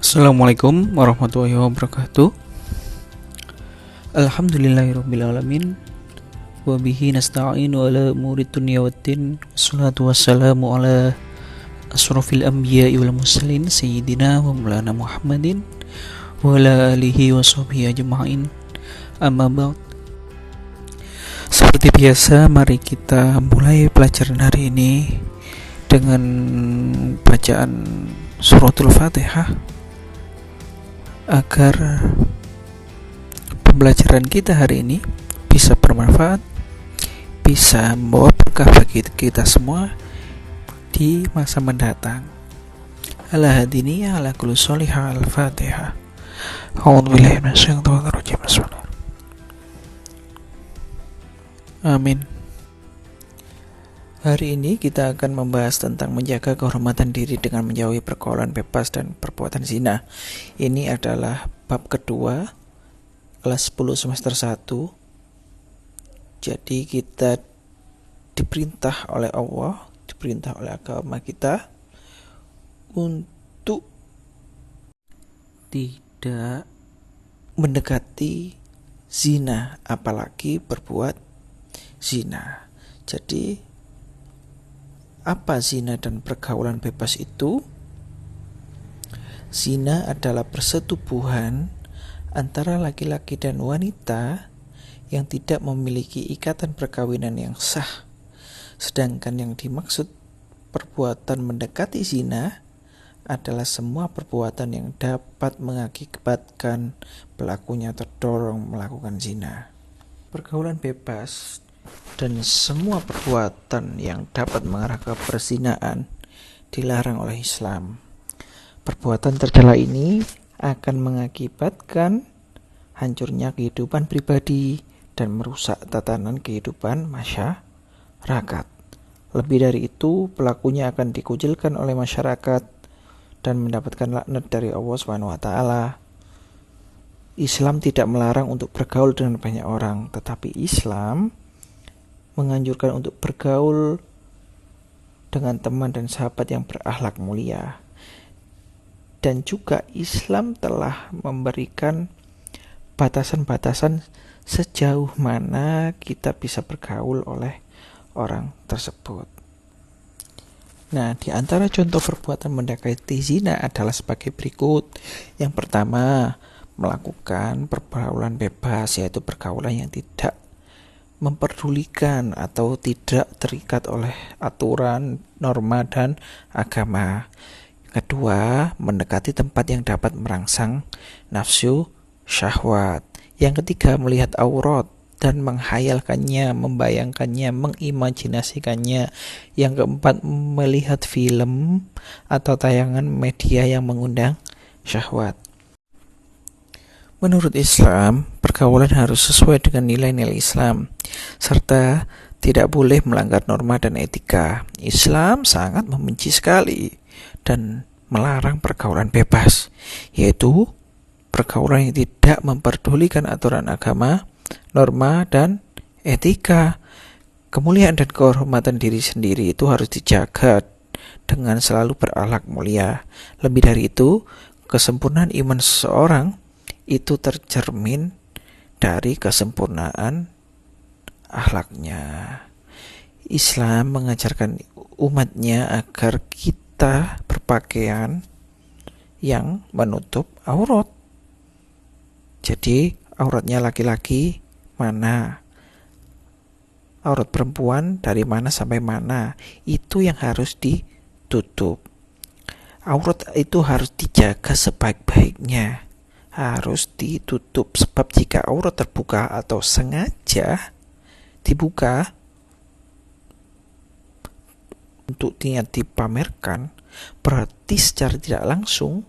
Assalamualaikum warahmatullahi wabarakatuh. Alhamdulillahirrabbilalamin. Wabihi nasta'inu ala umurid dunya waddin. Wassalatu wassalamu ala asrafil anbiya'i wal mursalin Sayyidina wa maulana Muhammadin wa ala alihi wa sahbihi ajma'in. Amma ba'd. Seperti biasa, mari kita mulai pelajaran hari ini dengan bacaan suratul Fatihah agar pembelajaran kita hari ini bisa bermanfaat, bisa membawa berkah bagi kita semua di masa mendatang. Ala hadiniya ala kulli sholihah al-Fatihah. A'udzubillahi minasyaitonir rajim. Bismillah. Amin. Hari ini kita akan membahas tentang menjaga kehormatan diri dengan menjauhi pergaulan bebas dan perbuatan zina. Ini adalah bab kedua, kelas 10 semester 1. Jadi kita diperintah oleh Allah, diperintah oleh agama kita untuk tidak mendekati zina, apalagi berbuat zina. Jadi apa zina dan pergaulan bebas itu? Zina adalah persetubuhan antara laki-laki dan wanita yang tidak memiliki ikatan perkawinan yang sah. Sedangkan yang dimaksud perbuatan mendekati zina adalah semua perbuatan yang dapat mengakibatkan pelakunya terdorong melakukan zina. Pergaulan bebas dan semua perbuatan yang dapat mengarah ke perzinaan dilarang oleh Islam. Perbuatan tercela ini akan mengakibatkan hancurnya kehidupan pribadi dan merusak tatanan kehidupan masyarakat. Lebih dari itu, pelakunya akan dikucilkan oleh masyarakat dan mendapatkan laknat dari Allah SWT. Islam tidak melarang untuk bergaul dengan banyak orang, tetapi Islam menganjurkan untuk bergaul dengan teman dan sahabat yang berakhlak mulia. Dan juga Islam telah memberikan batasan-batasan sejauh mana kita bisa bergaul oleh orang tersebut. Nah, di antara contoh perbuatan mendekati zina adalah sebagai berikut. Yang pertama, melakukan pergaulan bebas, yaitu pergaulan yang tidak memperdulikan atau tidak terikat oleh aturan, norma, dan agama. Kedua, mendekati tempat yang dapat merangsang nafsu syahwat. Yang ketiga, melihat aurat dan menghayalkannya, membayangkannya, mengimajinasikannya. Yang keempat, melihat film atau tayangan media yang mengundang syahwat. Menurut Islam, pergaulan harus sesuai dengan nilai-nilai Islam, serta tidak boleh melanggar norma dan etika. Islam sangat membenci sekali dan melarang pergaulan bebas, yaitu pergaulan yang tidak memperdulikan aturan agama, norma, dan etika. Kemuliaan dan kehormatan diri sendiri itu harus dijaga dengan selalu berakhlak mulia. Lebih dari itu, kesempurnaan iman seseorang itu tercermin dari kesempurnaan akhlaknya. Islam mengajarkan umatnya agar kita berpakaian yang menutup aurat. Jadi auratnya laki-laki mana, aurat perempuan dari mana sampai mana, itu yang harus ditutup. Aurat itu harus dijaga sebaik-baiknya, harus ditutup, sebab jika aurat terbuka atau sengaja dibuka untuk niat dipamerkan, berarti secara tidak langsung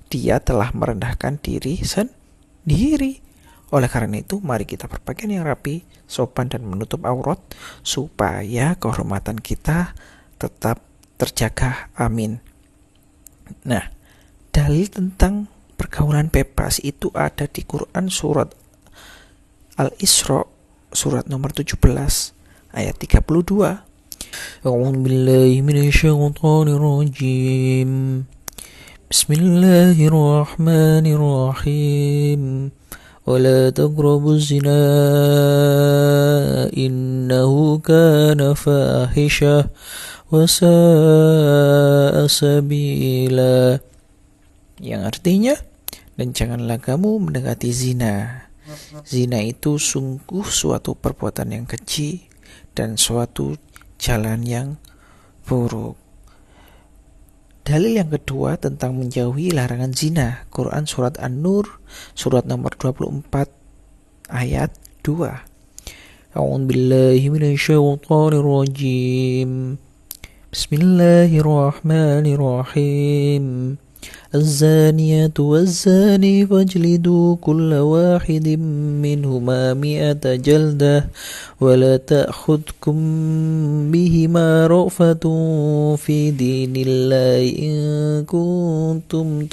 dia telah merendahkan diri sendiri. Oleh karena itu, mari kita berpakaian yang rapi, sopan, dan menutup aurat supaya kehormatan kita tetap terjaga. Amin. Nah, dalil tentang pergaulan bebas itu ada di Quran surat Al-Isra surat nomor 17 ayat 32. A'udzubillahi minasyaitonir rajim. Bismillahirrahmanirrahim. Wala taqrabuz zina innahu kana fahisyah wa sa'a sabila. Yang artinya, dan janganlah kamu mendekati zina. Zina itu sungguh suatu perbuatan yang keji dan suatu jalan yang buruk. Dalil yang kedua tentang menjauhi larangan zina, Quran surat An-Nur, surat nomor 24 ayat 2. A'udzu billahi minasyaitonir rajim. Bismillahirrahmanirrahim. الزانية والزاني فاجلدوا كل واحد منهما 100 جلدة ولا تأخذكم بهما رأفة في دين الله إن كنتم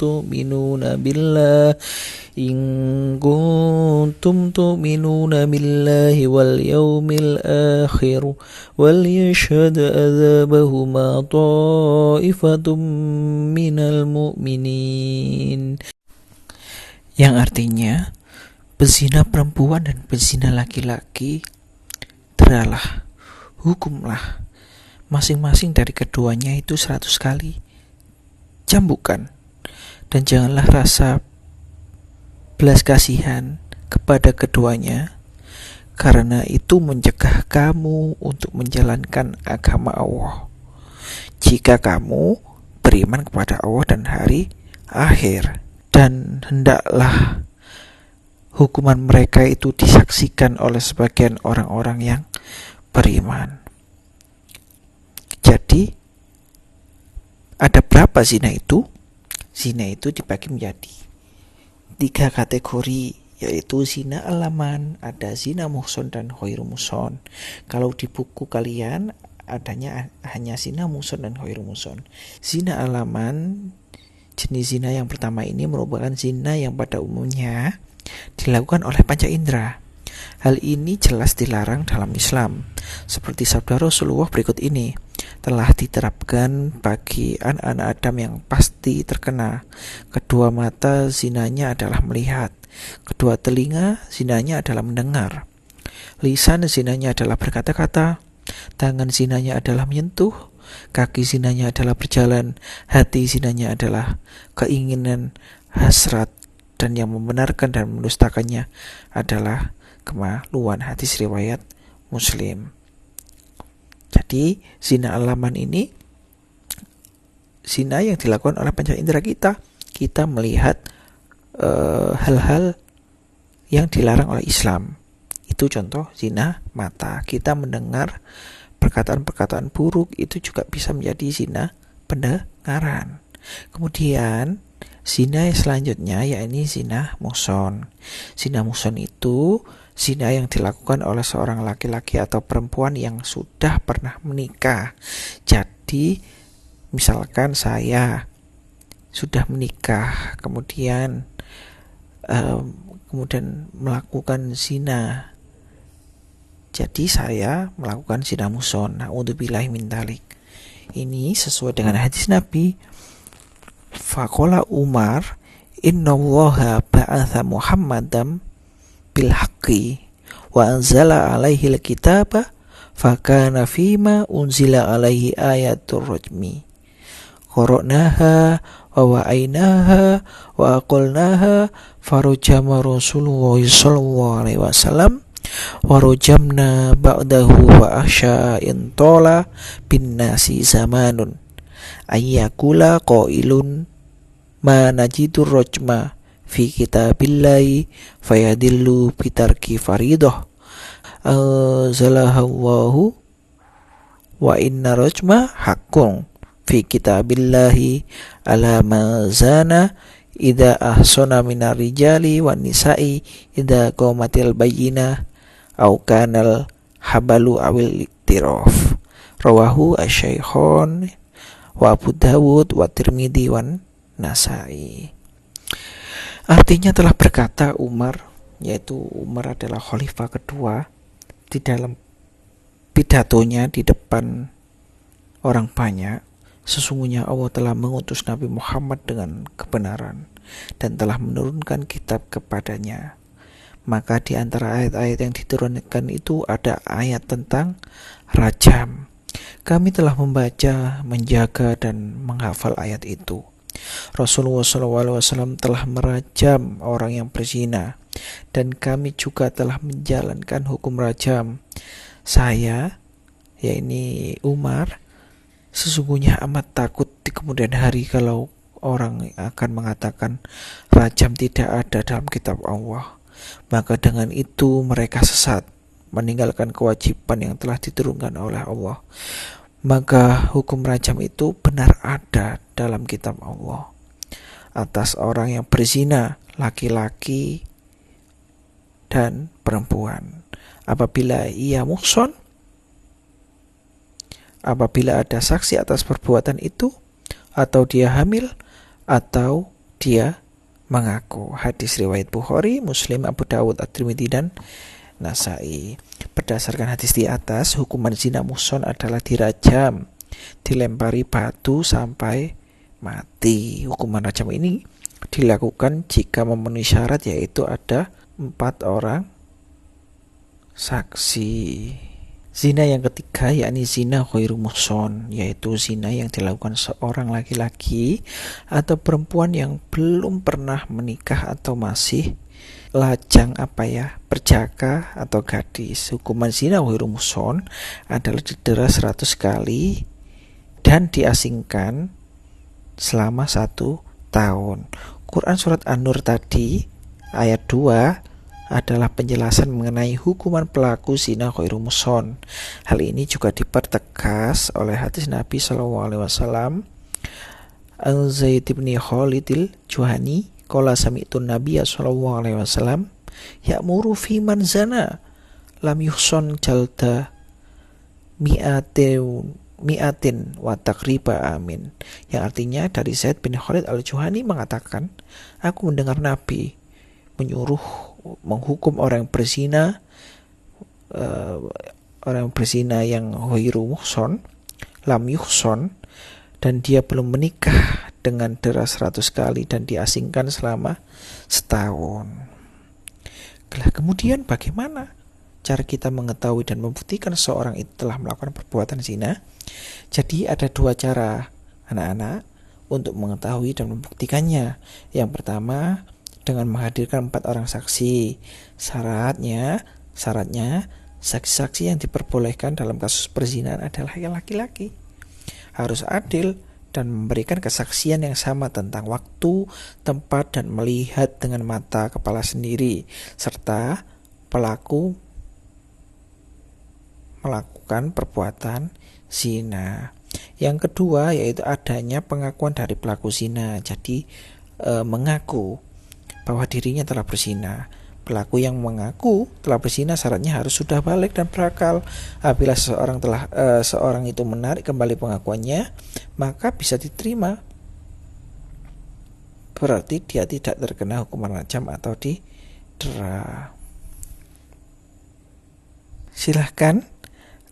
تؤمنون بالله واليوم الآخر وليشهد عذابهما طائفة من المؤمنين. Yang artinya, pezina perempuan dan pezina laki-laki deralah, hukumlah masing-masing dari keduanya itu 100 kali cambukan, dan janganlah rasa belas kasihan kepada keduanya, karena itu mencegah kamu untuk menjalankan agama Allah. Jika kamu beriman kepada Allah dan hari akhir, dan hendaklah hukuman mereka itu disaksikan oleh sebagian orang-orang yang beriman. Jadi, ada berapa zina itu? Zina itu dibagi menjadi 3 kategori, yaitu zina alaman, ada zina muhson dan ghairu muhson. Kalau di buku kalian adanya hanya zina muhson dan ghairu muhson. Zina alaman, jenis zina yang pertama ini merupakan zina yang pada umumnya dilakukan oleh panca indera. Hal ini jelas dilarang dalam Islam. Seperti sabda Rasulullah berikut ini, telah diterapkan bagi anak-anak Adam yang pasti terkena. Kedua mata zinanya adalah melihat, kedua telinga zinanya adalah mendengar, lisan zinanya adalah berkata-kata, tangan zinanya adalah menyentuh, kaki zinanya adalah berjalan, hati zinanya adalah keinginan, hasrat, dan yang membenarkan dan mendustakannya adalah kemaluan. Hadis riwayat Muslim. Jadi zina alaman ini zina yang dilakukan oleh panca indera kita. Kita melihat hal-hal yang dilarang oleh Islam. Itu contoh zina mata. Kita mendengar perkataan-perkataan buruk, itu juga bisa menjadi zina pendengaran. Kemudian zina yang selanjutnya yakni zina muhson. Zina muhson itu zina yang dilakukan oleh seorang laki-laki atau perempuan yang sudah pernah menikah. Jadi misalkan saya sudah menikah, kemudian melakukan zina, jadi saya melakukan zina muhson. Na'udzubillahi min dzalik. Ini sesuai dengan hadis Nabi. Faqala Umar, innallaha ba'atha Muhammadam bil haqqi wa anzala alaihi al-kitaba fakana fima unzila alaihi ayatul rajmi qara'naha wa wa'ainaha wa aqalnaha farujama Rasulullah sallallahu alaihi wasallam wa rujamna ba'dahu wa ahsya intola bin nasi zamanun ayyakula qailun ma najidur rajma fi kitabillahi fayadillu bitarki faridah zalahallahu wa inna rajma haqqun fi kitabillahi ala ma zana idza ahsana minar rijali wan nisa'i idza qamatil bayyinah au kanal habalu awil iktiraf. Rawahu asy-Syaikhon wa Abu Dawud wa Tirmidzi wan Nasai. Artinya telah berkata Umar, yaitu Umar adalah khalifah kedua, di dalam pidatonya di depan orang banyak, Sesungguhnya Allah telah mengutus Nabi Muhammad dengan kebenaran dan telah menurunkan kitab kepadanya. Maka di antara ayat-ayat yang diturunkan itu ada ayat tentang rajam. Kami telah membaca, menjaga, dan menghafal ayat itu. Rasulullah SAW telah merajam orang yang berzina, dan kami juga telah menjalankan hukum rajam. Saya, yakni Umar, sesungguhnya amat takut di kemudian hari kalau orang akan mengatakan rajam tidak ada dalam kitab Allah. Maka dengan itu mereka sesat, meninggalkan kewajiban yang telah diturunkan oleh Allah. Maka hukum rajam itu benar ada dalam kitab Allah atas orang yang berzina, laki-laki dan perempuan. Apabila ia muhson, apabila ada saksi atas perbuatan itu, atau dia hamil, atau dia mengaku. Hadis riwayat Bukhari, Muslim, Abu Dawud, At-Tirmidzi, dan Nasai. Berdasarkan hadis di atas, hukuman zina muhson adalah dirajam, dilempari batu sampai mati. Hukuman rajam ini dilakukan jika memenuhi syarat, yaitu ada 4 orang saksi. Zina yang ketiga yakni zina ghairu muhson, yaitu zina yang dilakukan seorang laki-laki atau perempuan yang belum pernah menikah atau masih lajang perjaka atau gadis. Hukuman zina ghairu muhson adalah didera 100 kali dan diasingkan selama 1 tahun. Quran surat An-Nur tadi ayat 2 adalah penjelasan mengenai hukuman pelaku zina ghairu muhson. Hal ini juga dipertegas oleh hadis Nabi SAW. Zaid bin Khalid al-Juhani qala sami'tu Nabiyya sallallahu alaihi wasallam ya'muru fi man zana lam yuhson jalda mi'atin wa taqriba amin. Yang artinya dari Zaid bin Khalid al-Juhani mengatakan, aku mendengar Nabi menyuruh menghukum orang berzina, orang berzina yang ghairu muhson, lam yuhson, dan dia belum menikah dengan dera 100 kali dan diasingkan selama setahun. Kemudian bagaimana cara kita mengetahui dan membuktikan seorang itu telah melakukan perbuatan zina? Jadi ada 2 cara anak-anak untuk mengetahui dan membuktikannya. Yang pertama, dengan menghadirkan 4 orang saksi. Syaratnya saksi-saksi yang diperbolehkan dalam kasus perzinahan adalah yang laki-laki. Harus adil dan memberikan kesaksian yang sama tentang waktu, tempat, dan melihat dengan mata kepala sendiri, serta pelaku melakukan perbuatan zina. Yang kedua yaitu adanya pengakuan dari pelaku zina. Jadi mengaku bahwa dirinya telah berzina. Pelaku yang mengaku telah berzina syaratnya harus sudah balik dan berakal. Apabila seorang itu menarik kembali pengakuannya, maka bisa diterima. Berarti dia tidak terkena hukuman rajam atau didera. Silahkan,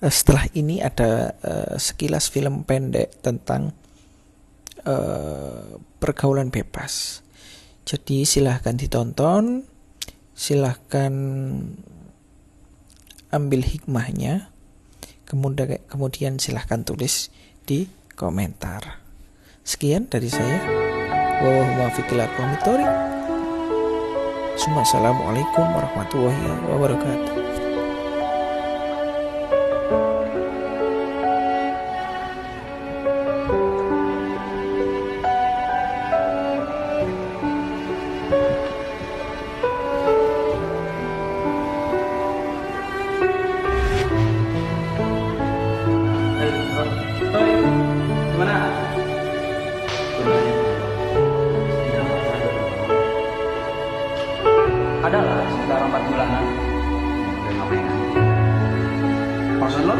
setelah ini ada sekilas film pendek tentang pergaulan bebas. Jadi silahkan ditonton, silahkan ambil hikmahnya, kemudian silahkan tulis di komentar. Sekian dari saya. Assalamualaikum warahmatullahi wabarakatuh. Adalah sekitar 4 bulanan. Ngapain? Maksud lo?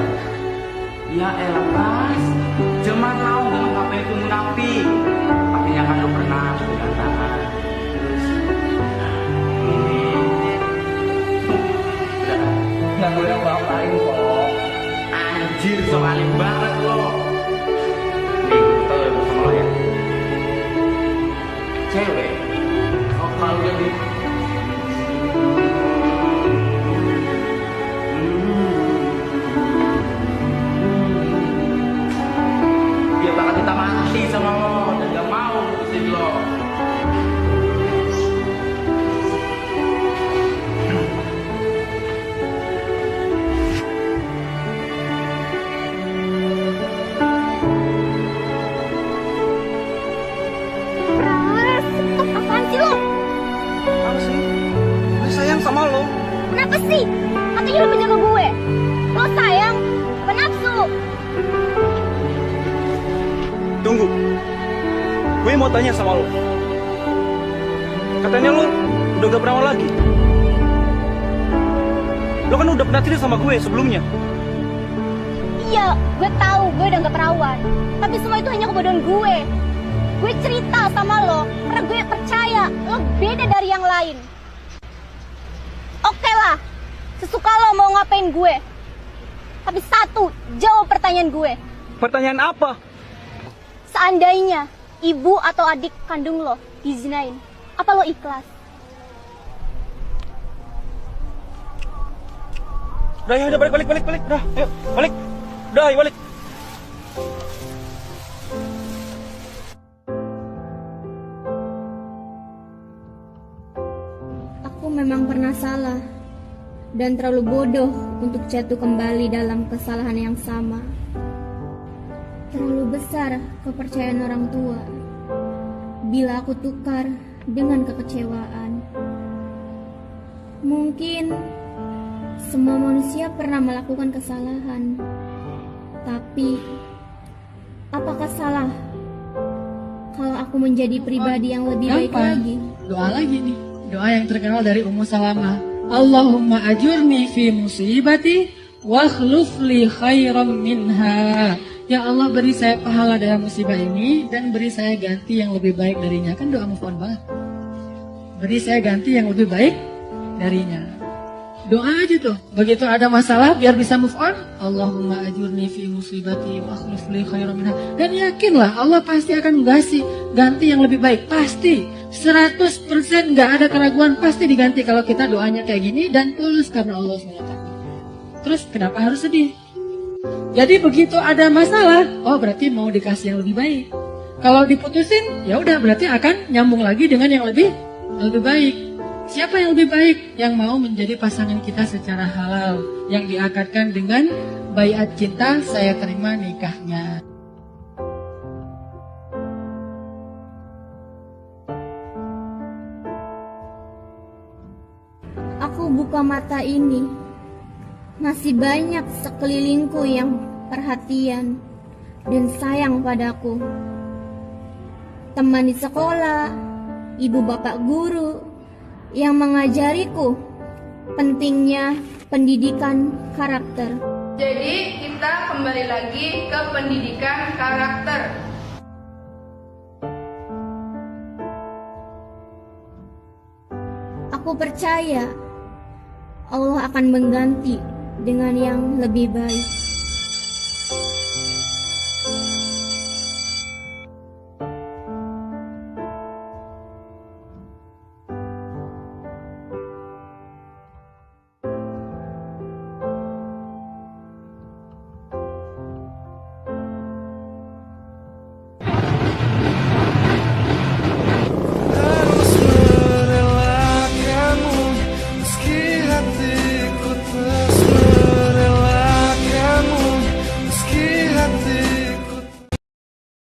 Ya elah mas, cuman tahu kalau ngapain itu munafik. Artinya kan lo pernah dikatakan. Terus ini nggak boleh ngapain kok. Anjir, so alim banget lo. Nih, ini. Dia bakal kita mati sama lo dan gak mau putusin lo. Ras, apaan sih lo? Apa sih? Gue sayang sama lo. Kenapa sih? Katanya lo menjaga gue. Lo sayang, apa nafsu? Tunggu. Gue mau tanya sama lo. Katanya lo udah gak perawan lagi. Lo kan udah pernah cerita sama gue sebelumnya. Iya, gue tahu gue udah gak perawan. Tapi semua itu hanya kebodohan gue. Gue cerita sama lo karena gue percaya lo beda dari yang lain. Oke lah, sesuka lo mau ngapain gue. Tapi satu, jawab pertanyaan gue. Pertanyaan apa? Seandainya ibu atau adik kandung lo dizinain, apa lo ikhlas? Udah ya, udah balik. Udah, ayo, balik. Udah, ayo balik. Aku memang pernah salah dan terlalu bodoh untuk jatuh kembali dalam kesalahan yang sama. Terlalu besar kepercayaan orang tua. Bila aku tukar dengan kekecewaan. Mungkin semua manusia pernah melakukan kesalahan. Tapi apakah salah kalau aku menjadi pribadi yang lebih baik lagi? Doa lagi nih, doa yang terkenal dari Ummu Salamah. Allahumma ajurni fi musibati wa akhlufli khairam minha. Ya Allah, beri saya pahala dalam musibah ini dan beri saya ganti yang lebih baik darinya. Kan doa move on banget. Beri saya ganti yang lebih baik darinya. Doa aja tuh. Begitu ada masalah biar bisa move on. Allahumma ajurni fi musibati wa akhlifli khairan minha. Dan yakinlah Allah pasti akan ngasih ganti yang lebih baik. Pasti. 100% gak ada keraguan, pasti diganti kalau kita doanya kayak gini dan tulus karena Allah SWT. Terus kenapa harus sedih? Jadi begitu ada masalah, oh berarti mau dikasih yang lebih baik. Kalau diputusin, ya udah berarti akan nyambung lagi dengan yang lebih baik. Siapa yang lebih baik? Yang mau menjadi pasangan kita secara halal, yang diakadkan dengan baiat cinta, saya terima nikahnya. Aku buka mata ini, masih banyak sekelilingku yang perhatian dan sayang padaku. Teman di sekolah, ibu bapak guru yang mengajariku pentingnya pendidikan karakter. Jadi kita kembali lagi ke pendidikan karakter. Aku percaya Allah akan mengganti dengan yang lebih baik.